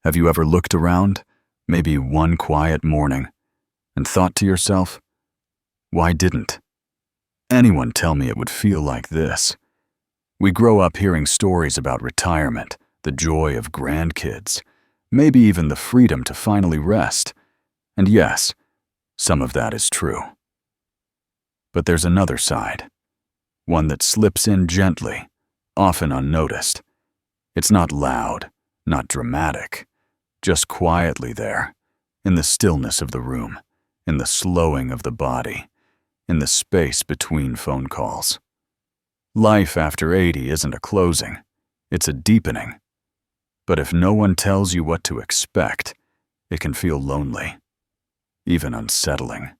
Have you ever looked around, maybe one quiet morning, and thought to yourself, why didn't anyone tell me it would feel like this? We grow up hearing stories about retirement, the joy of grandkids, maybe even the freedom to finally rest. And yes, some of that is true. But there's another side, one that slips in gently, often unnoticed. It's not loud, not dramatic, just quietly there, in the stillness of the room, in the slowing of the body, in the space between phone calls. Life after 80 isn't a closing, it's a deepening. But if no one tells you what to expect, it can feel lonely, even unsettling.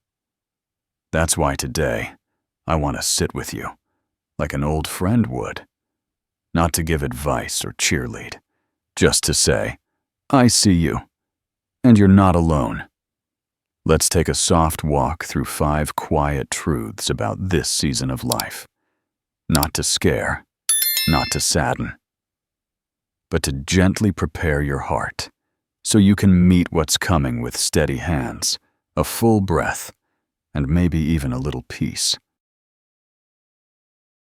That's why today, I want to sit with you, like an old friend would. Not to give advice or cheerlead, just to say, I see you, and you're not alone. Let's take a soft walk through 5 quiet truths about this season of life. Not to scare, not to sadden, but to gently prepare your heart so you can meet what's coming with steady hands, a full breath, and maybe even a little peace.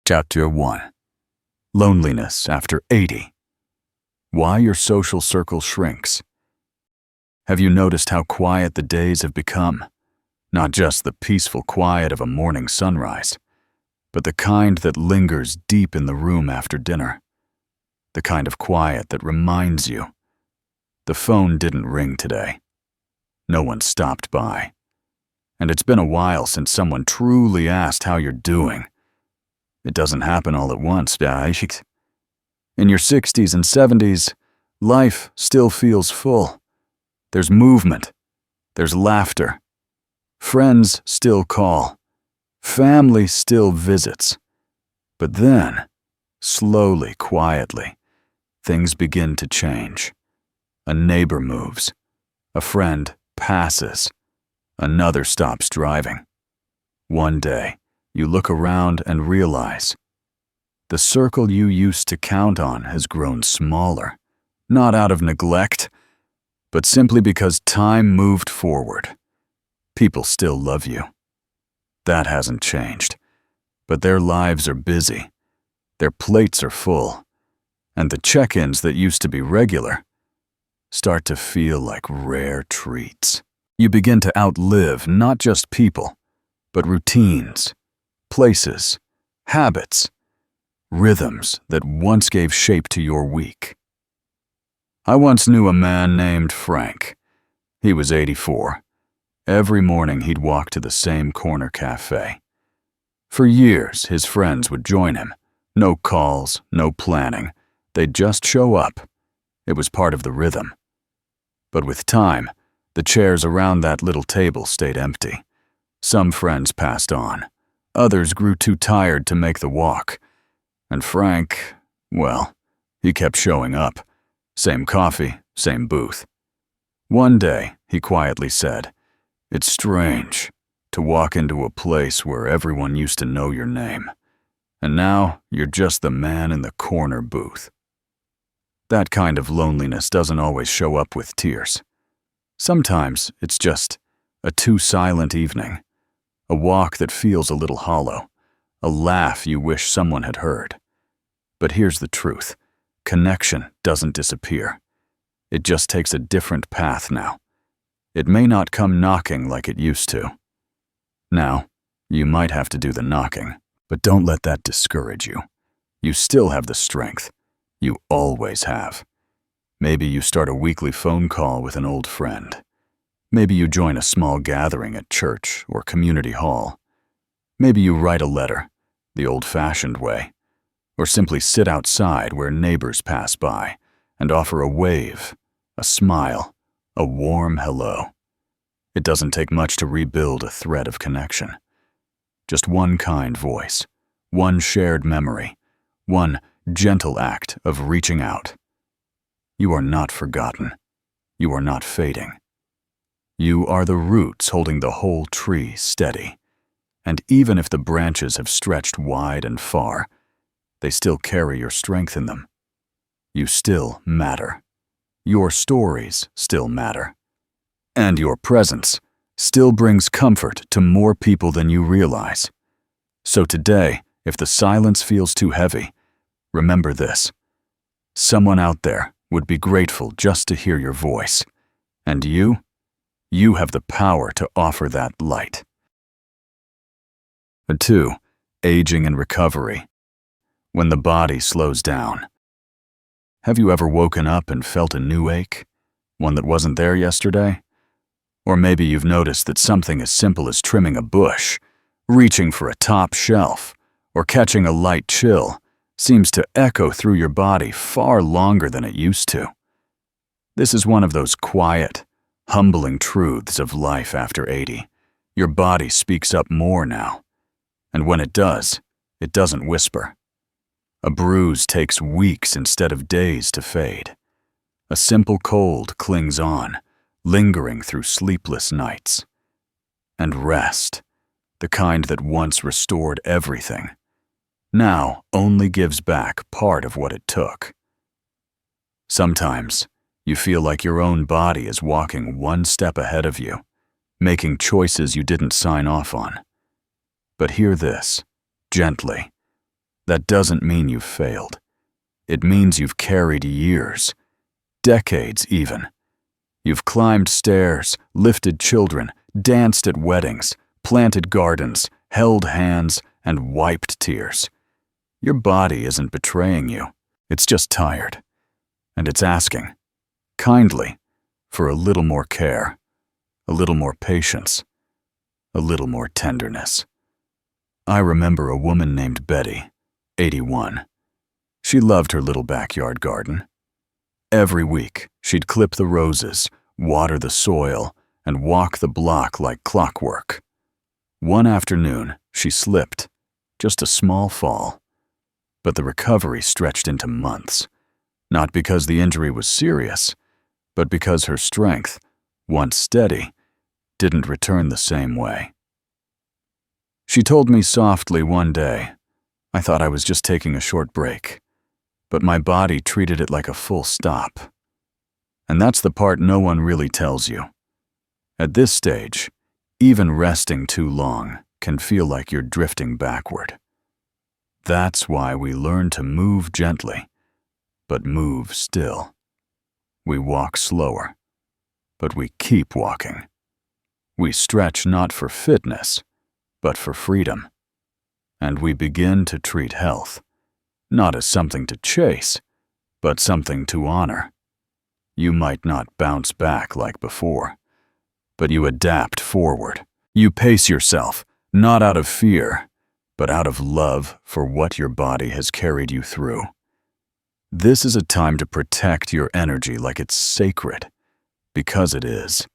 Chapter 1. Loneliness after 80. Why your social circle shrinks. Have you noticed how quiet the days have become? Not just the peaceful quiet of a morning sunrise, but the kind that lingers deep in the room after dinner. The kind of quiet that reminds you, the phone didn't ring today. No one stopped by. And it's been a while since someone truly asked how you're doing. It doesn't happen all at once. In your 60s and 70s, life still feels full. There's movement. There's laughter. Friends still call. Family still visits. But then, slowly, quietly, things begin to change. A neighbor moves. A friend passes. Another stops driving. One day, you look around and realize the circle you used to count on has grown smaller, not out of neglect, but simply because time moved forward. People still love you. That hasn't changed, but their lives are busy, their plates are full, and the check-ins that used to be regular start to feel like rare treats. You begin to outlive not just people, but routines, places, habits, rhythms that once gave shape to your week. I once knew a man named Frank. He was 84. Every morning he'd walk to the same corner cafe. For years, his friends would join him. No calls, no planning. They'd just show up. It was part of the rhythm. But with time, the chairs around that little table stayed empty. Some friends passed on. Others grew too tired to make the walk. And Frank, well, he kept showing up. Same coffee, same booth. One day, he quietly said, "It's strange to walk into a place where everyone used to know your name, and now you're just the man in the corner booth." That kind of loneliness doesn't always show up with tears. Sometimes it's just a too silent evening, a walk that feels a little hollow, a laugh you wish someone had heard. But here's the truth. Connection doesn't disappear. It just takes a different path now. It may not come knocking like it used to. Now, you might have to do the knocking, but don't let that discourage you. You still have the strength. You always have. Maybe you start a weekly phone call with an old friend. Maybe you join a small gathering at church or community hall. Maybe you write a letter, the old-fashioned way, or simply sit outside where neighbors pass by and offer a wave, a smile, a warm hello. It doesn't take much to rebuild a thread of connection. Just one kind voice, one shared memory, one gentle act of reaching out. You are not forgotten. You are not fading. You are the roots holding the whole tree steady. And even if the branches have stretched wide and far, they still carry your strength in them. You still matter. your stories still matter. And your presence still brings comfort to more people than you realize. So today, if the silence feels too heavy, remember this. Someone out there would be grateful just to hear your voice. And you have the power to offer that light. 2. Aging and recovery. When the body slows down. Have you ever woken up and felt a new ache? One that wasn't there yesterday? Or maybe you've noticed that something as simple as trimming a bush, reaching for a top shelf, or catching a light chill seems to echo through your body far longer than it used to. This is one of those quiet, humbling truths of life after 80. Your body speaks up more now. And when it does, it doesn't whisper. A bruise takes weeks instead of days to fade. A simple cold clings on, lingering through sleepless nights. And rest, the kind that once restored everything, now only gives back part of what it took. Sometimes, you feel like your own body is walking one step ahead of you, making choices you didn't sign off on. But hear this, gently. That doesn't mean you've failed. It means you've carried years, decades even. You've climbed stairs, lifted children, danced at weddings, planted gardens, held hands, and wiped tears. Your body isn't betraying you. It's just tired. And it's asking, kindly, for a little more care, a little more patience, a little more tenderness. I remember a woman named Betty, 81. She loved her little backyard garden. Every week, she'd clip the roses, water the soil, and walk the block like clockwork. One afternoon, she slipped, just a small fall. But the recovery stretched into months, not because the injury was serious, but because her strength, once steady, didn't return the same way. She told me softly one day, I thought I was just taking a short break, but my body treated it like a full stop. And that's the part no one really tells you. At this stage, even resting too long can feel like you're drifting backward. That's why we learn to move gently, but move still. We walk slower, but we keep walking. We stretch not for fitness, but for freedom. And we begin to treat health, not as something to chase, but something to honor. You might not bounce back like before, but you adapt forward. You pace yourself, not out of fear, but out of love for what your body has carried you through. This is a time to protect your energy like it's sacred, because it is.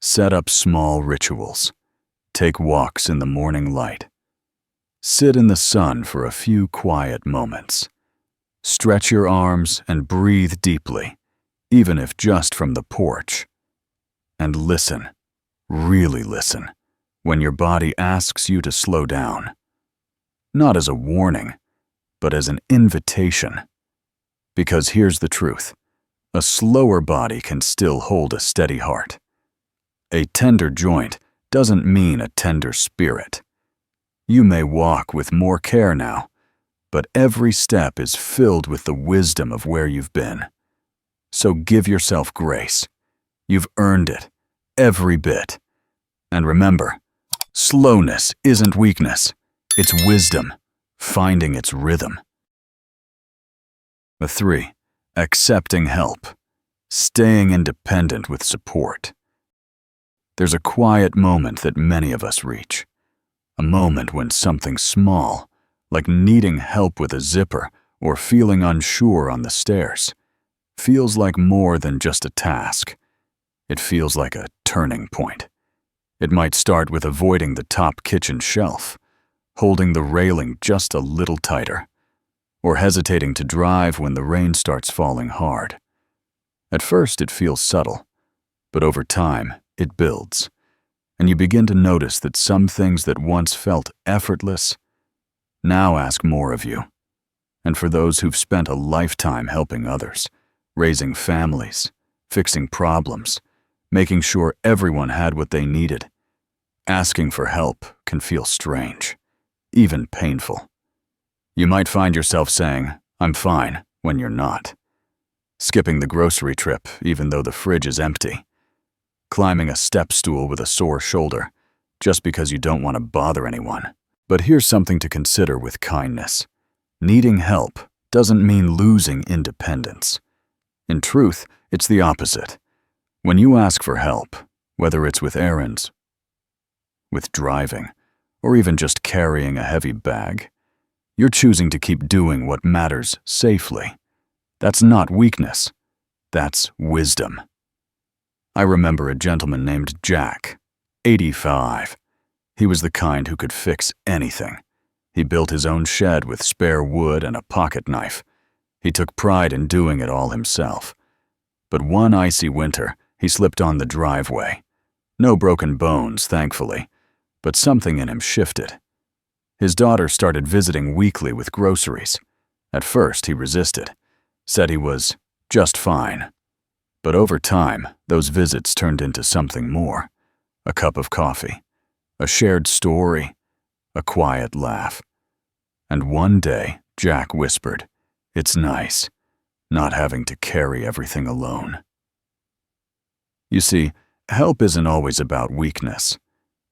Set up small rituals. Take walks in the morning light. Sit in the sun for a few quiet moments. Stretch your arms and breathe deeply, even if just from the porch. And listen, really listen, when your body asks you to slow down. Not as a warning, but as an invitation. Because here's the truth. A slower body can still hold a steady heart. A tender joint doesn't mean a tender spirit. You may walk with more care now, but every step is filled with the wisdom of where you've been. So give yourself grace. You've earned it, every bit. And remember, slowness isn't weakness. It's wisdom, finding its rhythm. 3. Accepting help. Staying independent with support. There's a quiet moment that many of us reach. A moment when something small, like needing help with a zipper or feeling unsure on the stairs, feels like more than just a task. It feels like a turning point. It might start with avoiding the top kitchen shelf, holding the railing just a little tighter, or hesitating to drive when the rain starts falling hard. At first, it feels subtle, but over time, it builds, and you begin to notice that some things that once felt effortless now ask more of you. And for those who've spent a lifetime helping others, raising families, fixing problems, making sure everyone had what they needed. Asking for help can feel strange, even painful. You might find yourself saying, "I'm fine," when you're not. Skipping the grocery trip even though the fridge is empty. Climbing a step stool with a sore shoulder just because you don't want to bother anyone. But here's something to consider with kindness. Needing help doesn't mean losing independence. In truth, it's the opposite. When you ask for help, whether it's with errands, with driving, or even just carrying a heavy bag, you're choosing to keep doing what matters safely. That's not weakness. That's wisdom. I remember a gentleman named Jack, 85. He was the kind who could fix anything. He built his own shed with spare wood and a pocket knife. He took pride in doing it all himself. But one icy winter, he slipped on the driveway. No broken bones, thankfully, but something in him shifted. His daughter started visiting weekly with groceries. At first, he resisted, said he was just fine. But over time, those visits turned into something more. A cup of coffee, a shared story, a quiet laugh. And one day, Jack whispered, "It's nice, not having to carry everything alone." You see, help isn't always about weakness.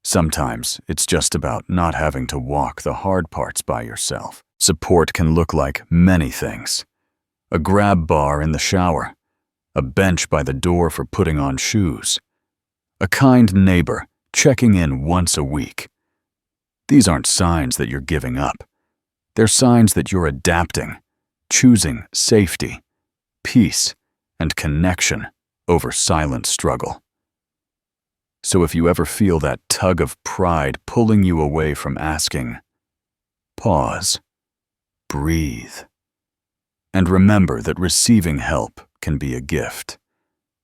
Sometimes it's just about not having to walk the hard parts by yourself. Support can look like many things. A grab bar in the shower, a bench by the door for putting on shoes, a kind neighbor checking in once a week. These aren't signs that you're giving up. They're signs that you're adapting, choosing safety, peace, and connection over silent struggle. So if you ever feel that tug of pride pulling you away from asking, pause, breathe, and remember that receiving help can be a gift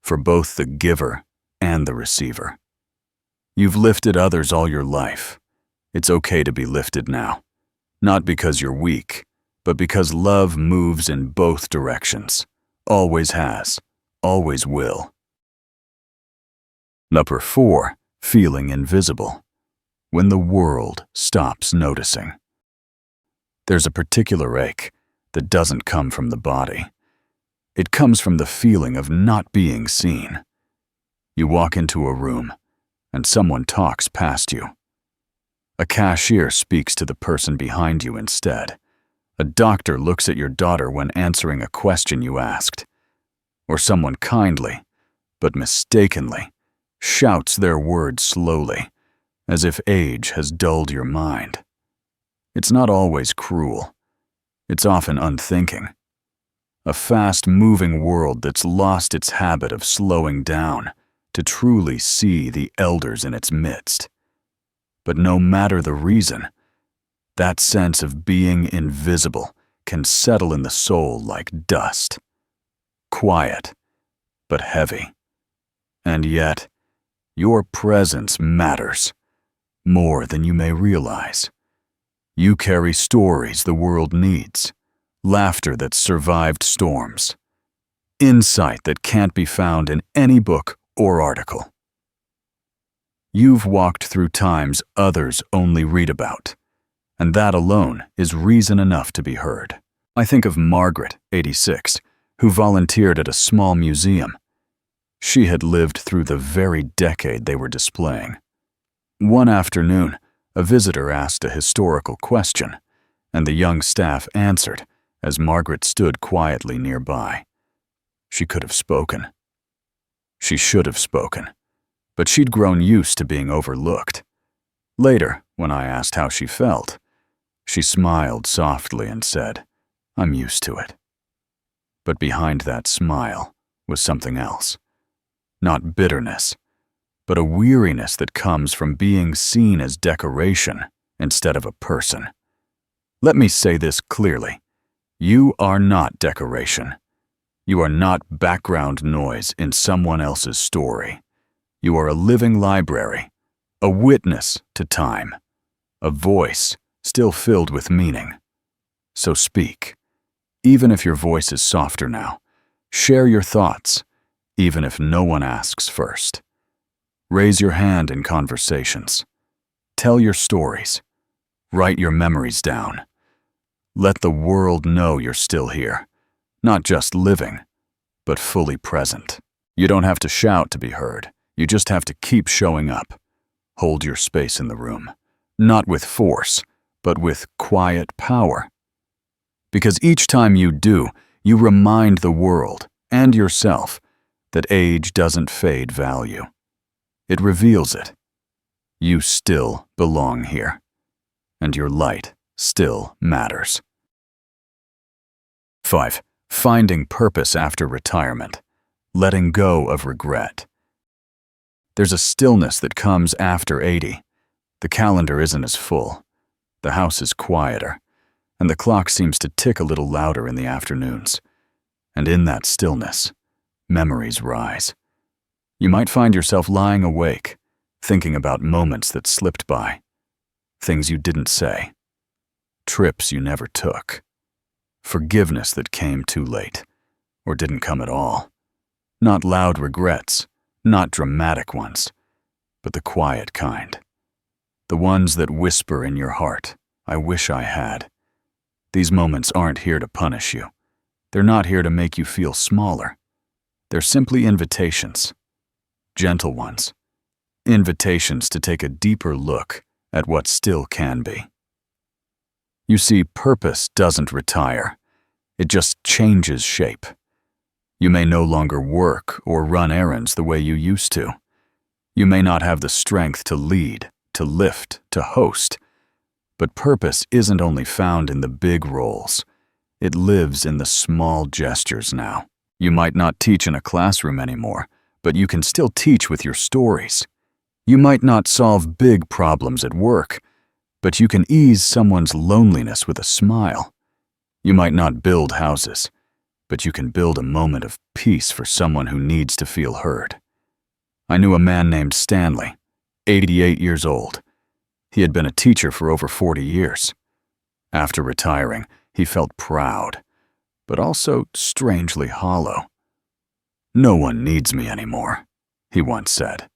for both the giver and the receiver. You've lifted others all your life. It's okay to be lifted now, not because you're weak, but because love moves in both directions, always has, always will. Number 4, feeling invisible. When the world stops noticing. There's a particular ache that doesn't come from the body. It comes from the feeling of not being seen. You walk into a room, and someone talks past you. A cashier speaks to the person behind you instead. A doctor looks at your daughter when answering a question you asked. Or someone kindly, but mistakenly, shouts their words slowly, as if age has dulled your mind. It's not always cruel. It's often unthinking. A fast-moving world that's lost its habit of slowing down to truly see the elders in its midst. But no matter the reason, that sense of being invisible can settle in the soul like dust. Quiet, but heavy. And yet, your presence matters more than you may realize. You carry stories the world needs, laughter that's survived storms, insight that can't be found in any book or article. You've walked through times others only read about, and that alone is reason enough to be heard. I think of Margaret, 86, who volunteered at a small museum. She had lived through the very decade they were displaying. One afternoon, a visitor asked a historical question, and the young staff answered as Margaret stood quietly nearby. She could have spoken. She should have spoken, but she'd grown used to being overlooked. Later, when I asked how she felt, she smiled softly and said, "I'm used to it." But behind that smile was something else. Not bitterness, but a weariness that comes from being seen as decoration instead of a person. Let me say this clearly. You are not decoration. You are not background noise in someone else's story. You are a living library, a witness to time, a voice still filled with meaning. So speak. Even if your voice is softer now, Share your thoughts, even if no one asks first. Raise your hand in conversations. Tell your stories. Write your memories down. Let the world know you're still here, not just living, but fully present. You don't have to shout to be heard. You just have to keep showing up. Hold your space in the room, not with force, but with quiet power. Because each time you do, you remind the world and yourself that age doesn't fade value. It reveals it. You still belong here, and your light still matters. 5. Finding purpose after retirement. Letting go of regret. There's a stillness that comes after 80. The calendar isn't as full. The house is quieter, and the clock seems to tick a little louder in the afternoons. And in that stillness, memories rise. You might find yourself lying awake, thinking about moments that slipped by, things you didn't say, trips you never took, forgiveness that came too late, or didn't come at all. Not loud regrets, not dramatic ones, but the quiet kind. The ones that whisper in your heart, "I wish I had." These moments aren't here to punish you. They're not here to make you feel smaller. They're simply invitations, gentle ones. Invitations to take a deeper look at what still can be. You see, purpose doesn't retire. It just changes shape. You may no longer work or run errands the way you used to. You may not have the strength to lead, to lift, to host. But purpose isn't only found in the big roles. It lives in the small gestures now. You might not teach in a classroom anymore, but you can still teach with your stories. You might not solve big problems at work, but you can ease someone's loneliness with a smile. You might not build houses, but you can build a moment of peace for someone who needs to feel heard. I knew a man named Stanley, 88 years old. He had been a teacher for over 40 years. After retiring, he felt proud, but also strangely hollow. "No one needs me anymore," he once said.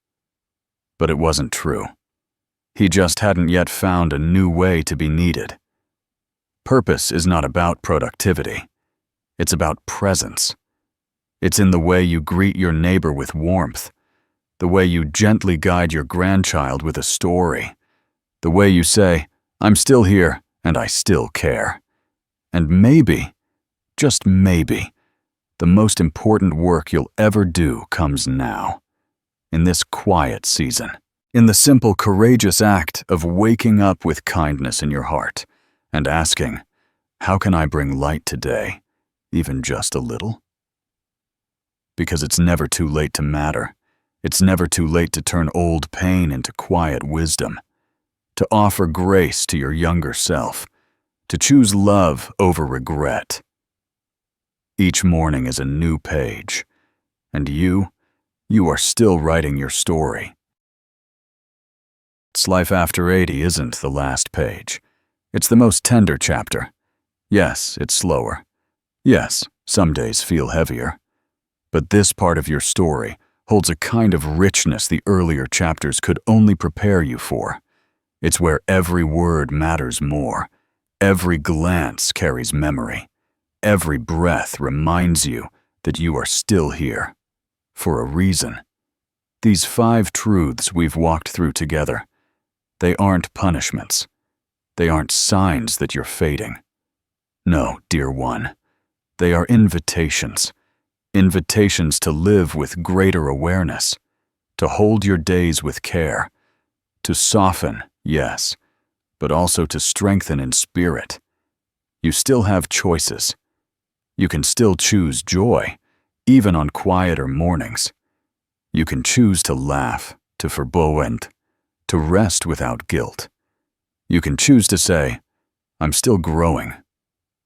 But it wasn't true. He just hadn't yet found a new way to be needed. Purpose is not about productivity. It's about presence. It's in the way you greet your neighbor with warmth, the way you gently guide your grandchild with a story, the way you say, "I'm still here and I still care." And maybe, just maybe, the most important work you'll ever do comes now, in this quiet season, in the simple, courageous act of waking up with kindness in your heart and asking, "How can I bring light today, even just a little?" Because it's never too late to matter. It's never too late to turn old pain into quiet wisdom, to offer grace to your younger self, to choose love over regret. Each morning is a new page, and you are still writing your story. Life after 80 isn't the last page. It's the most tender chapter. Yes, it's slower. Yes, some days feel heavier. But this part of your story holds a kind of richness the earlier chapters could only prepare you for. It's where every word matters more. Every glance carries memory. Every breath reminds you that you are still here, for a reason. These 5 truths we've walked through together, they aren't punishments. They aren't signs that you're fading. No, dear one, they are invitations. Invitations to live with greater awareness, to hold your days with care, to soften, yes, but also to strengthen in spirit. You still have choices. You can still choose joy, even on quieter mornings. You can choose to laugh, to verboend, to rest without guilt. You can choose to say, "I'm still growing,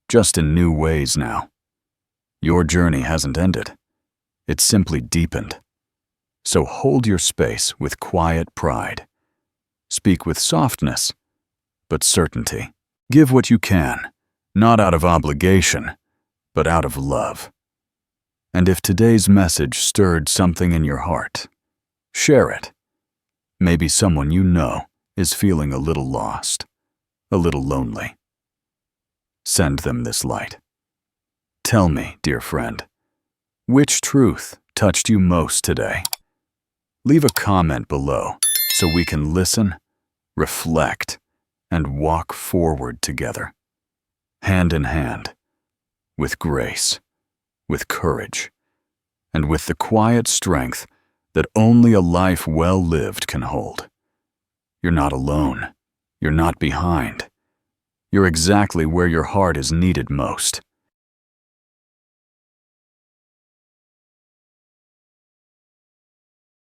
just in new ways now." Your journey hasn't ended. It's simply deepened. So hold your space with quiet pride. Speak with softness, but certainty. Give what you can, not out of obligation, but out of love. And if today's message stirred something in your heart, share it. Maybe someone you know is feeling a little lost, a little lonely. Send them this light. Tell me, dear friend, which truth touched you most today? Leave a comment below so we can listen, reflect, and walk forward together, hand in hand, with grace, with courage, and with the quiet strength that only a life well lived can hold. You're not alone. You're not behind. You're exactly where your heart is needed most.